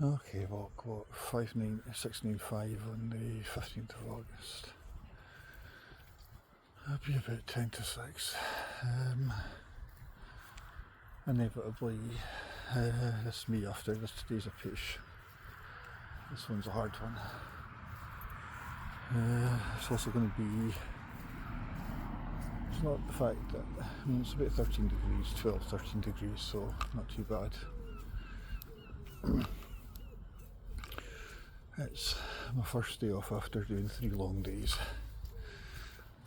Okay, walk what 695 on the 15th of August. It'll be about 10 to 6. Inevitably, this me after this today's a push. This one's a hard one. It's also going to be. It's not the fact that it's about 13 degrees, 12, 13 degrees, so not too bad. It's my first day off after doing 3 long days.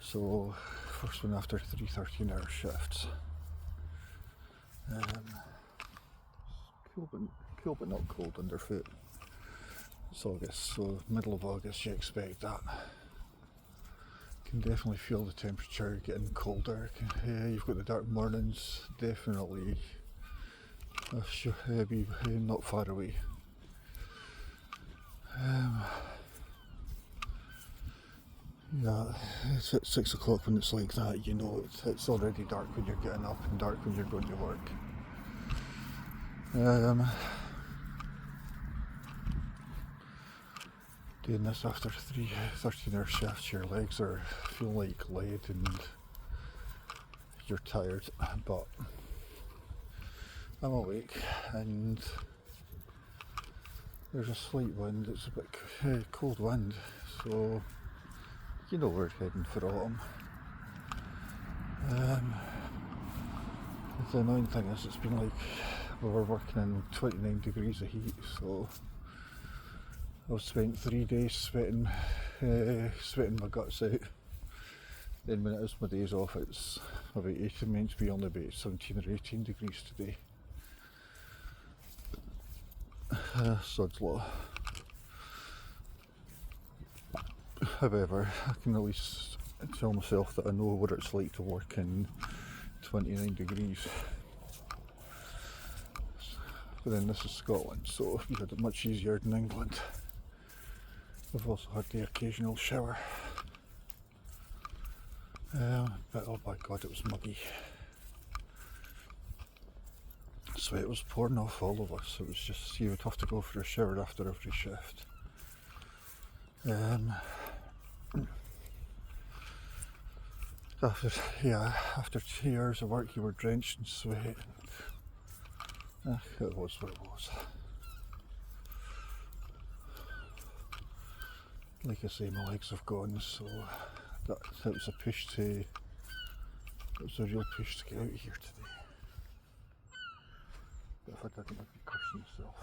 So, first one after 3 13-hour shifts. Cool but not cold underfoot. It's August, so middle of August you expect that. Can definitely feel the temperature getting colder. You've got the dark mornings, definitely be not far away. Yeah, it's at 6 o'clock when it's like that, you know it's already dark when you're getting up and dark when you're going to work. Doing this after 3 13-hour shifts, your legs are feel like lead and you're tired, but I'm awake and there's a slight wind. It's a bit cold wind, so you know we're heading for autumn. The annoying thing is it's been like we were working in 29 degrees of heat, so I've spent 3 days sweating my guts out. Then when it is my days off, it's about 18, meant to be only about 17 or 18 degrees today. Sod's law. However, I can at least tell myself that I know what it's like to work in 29 degrees. But then this is Scotland, so we had it much easier than England. We've also had the occasional shower. But oh my god, it was muggy. Sweat was pouring off all of us. It was just, you would have to go for a shower after every shift. After 2 years of work you were drenched in sweat. It was what it was. Like I say, my legs have gone, so that was it was a real push to get out of here today. But if I didn't, I'd be cursing myself.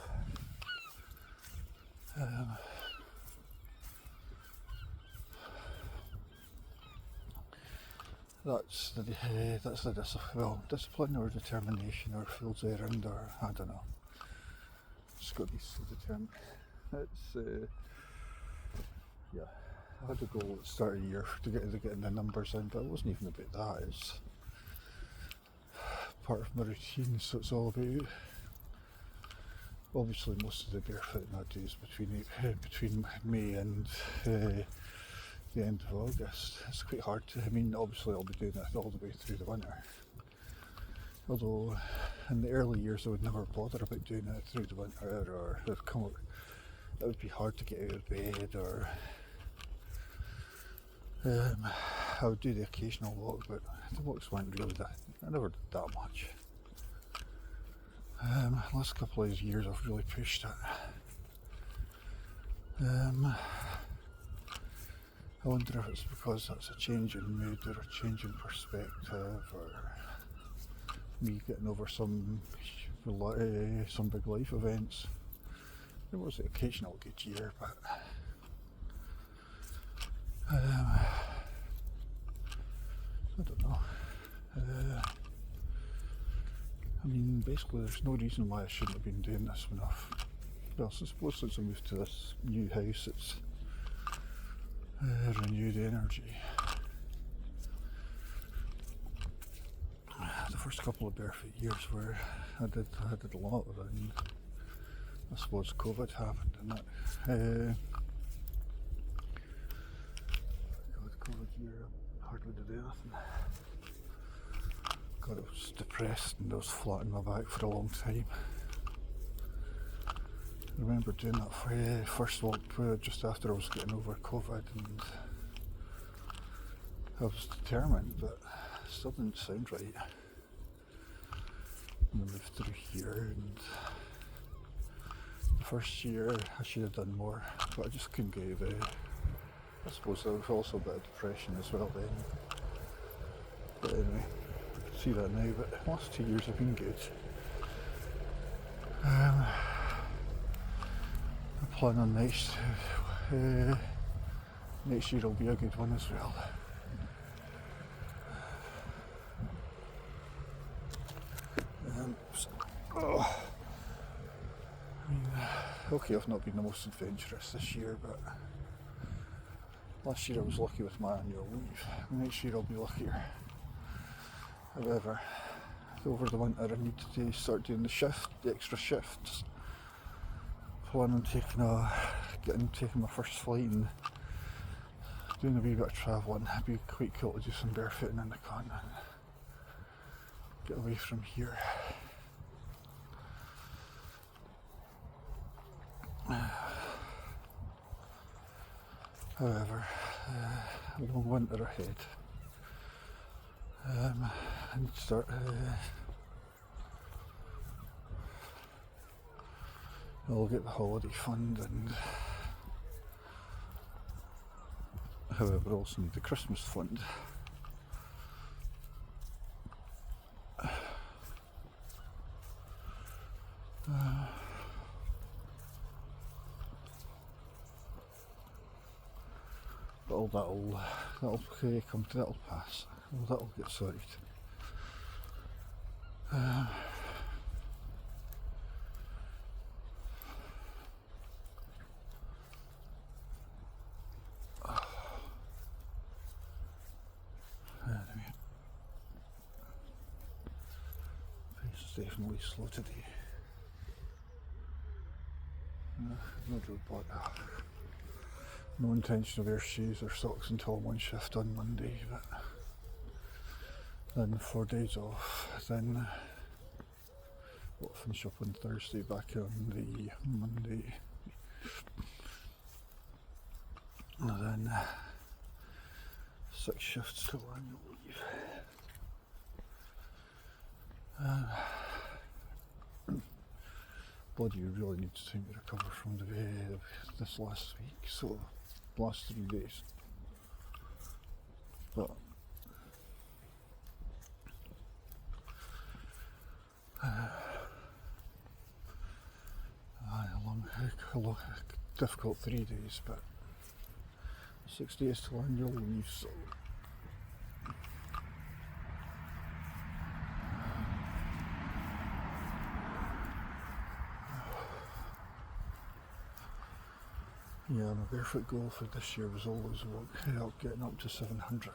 That's the discipline or determination or fool's errand, or I don't know. It's got to be so determined. It's I had a goal at the start of the year to getting the numbers in, but it wasn't even about that. It's part of my routine, so it's all about. Obviously, most of the barefooting I do is between May and the end of August. It's quite hard to. I mean, obviously, I'll be doing it all the way through the winter. Although, in the early years, I would never bother about doing it through the winter, or it would be hard to get out of bed, or I would do the occasional walk, but the walks weren't really that. I never did that much. Last couple of years, I've really pushed it. I wonder if it's because that's a change in mood or a change in perspective, or me getting over some big life events. There was an occasional good year, but I don't know. I mean, basically, there's no reason why I shouldn't have been doing this enough. Well, I suppose since I moved to this new house, it's renewed energy. The first couple of barefoot years where I did a lot of it, and I suppose COVID happened, and that COVID year, I hardly did anything. God, I was depressed and I was flat on my back for a long time. I remember doing that for first walk just after I was getting over COVID, and I was determined, but it still didn't sound right. And I moved through here, and the first year I should have done more, but I just couldn't get away. I suppose there was also a bit of depression as well then. But anyway, I can see that now, but the last 2 years have been good. I plan on next year will be a good one as well. Okay, I've not been the most adventurous this year, but last year I was lucky with my annual leave. Next year I'll be luckier. However, over the winter I need to start doing the extra shifts. Plan on taking my first flight and doing a wee bit of travelling. It'd be quite cool to do some barefooting in the continent. Get away from here. However, a long winter ahead. I need to start. I'll get the holiday fund, and however, I also need the Christmas fund. But that'll pass. Well, that'll get sorted. Anyway, pace is definitely slow today. No roadblock. No intention to wear shoes or socks until one shift on Monday, but then 4 days off. Then we'll finish up on Thursday, back on the Monday, and then 6 shifts till annual leave. Body really needs time to recover from this last week, so last 3 days. But a long, difficult 3 days, but 6 days till annual leave, so yeah, my barefoot goal for this year was always getting up to 700.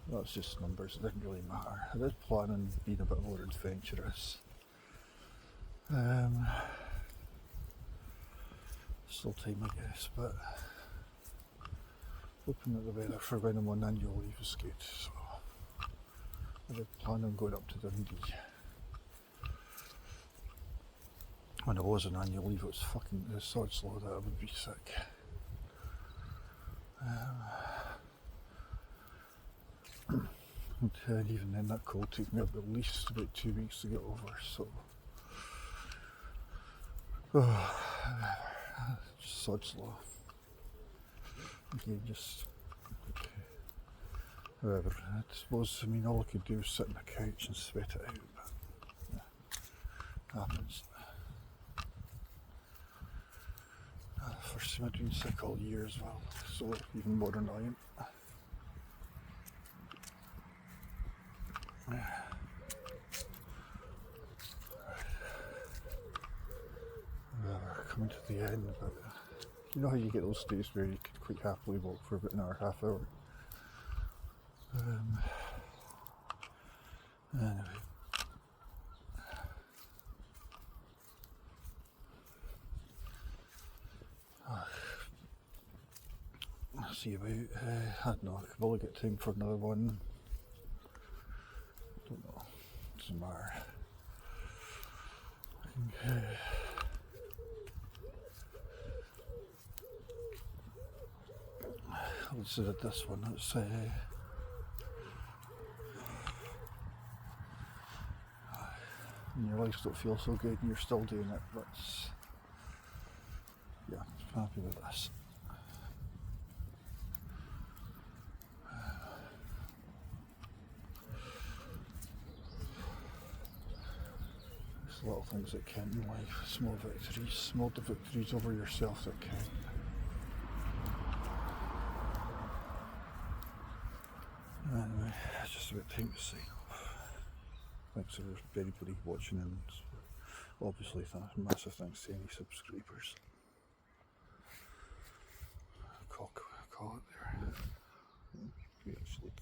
That's just numbers, it didn't really matter. I did plan on being a bit more adventurous. Still time, I guess, but hoping that the weather for when I'm on annual leave is good, so I did plan on going up to Dundee. When I was on annual leave, it was fucking sod's law that I would be sick. And even then, that cold took me up at least about 2 weeks to get over, so just sod's law. Again, just however, I suppose, all I could do was sit on the couch and sweat it out, but yeah, happens. First time I've been sick all year as well, so even more annoying. We're coming to the end, but you know how you get those days where you could quite happily walk for about an hour, half hour. Anyway. I'll see about, I don't know, I could probably get time for another one. Don't know, doesn't matter. considered this one. It's when your legs don't feel so good and you're still doing it, but yeah, I'm happy with this. It's little things that count in life, small the victories over yourself that count. Anyway, it's just about time to sign off. Thanks for everybody watching, and obviously massive thanks to any subscribers. Call it there. We actually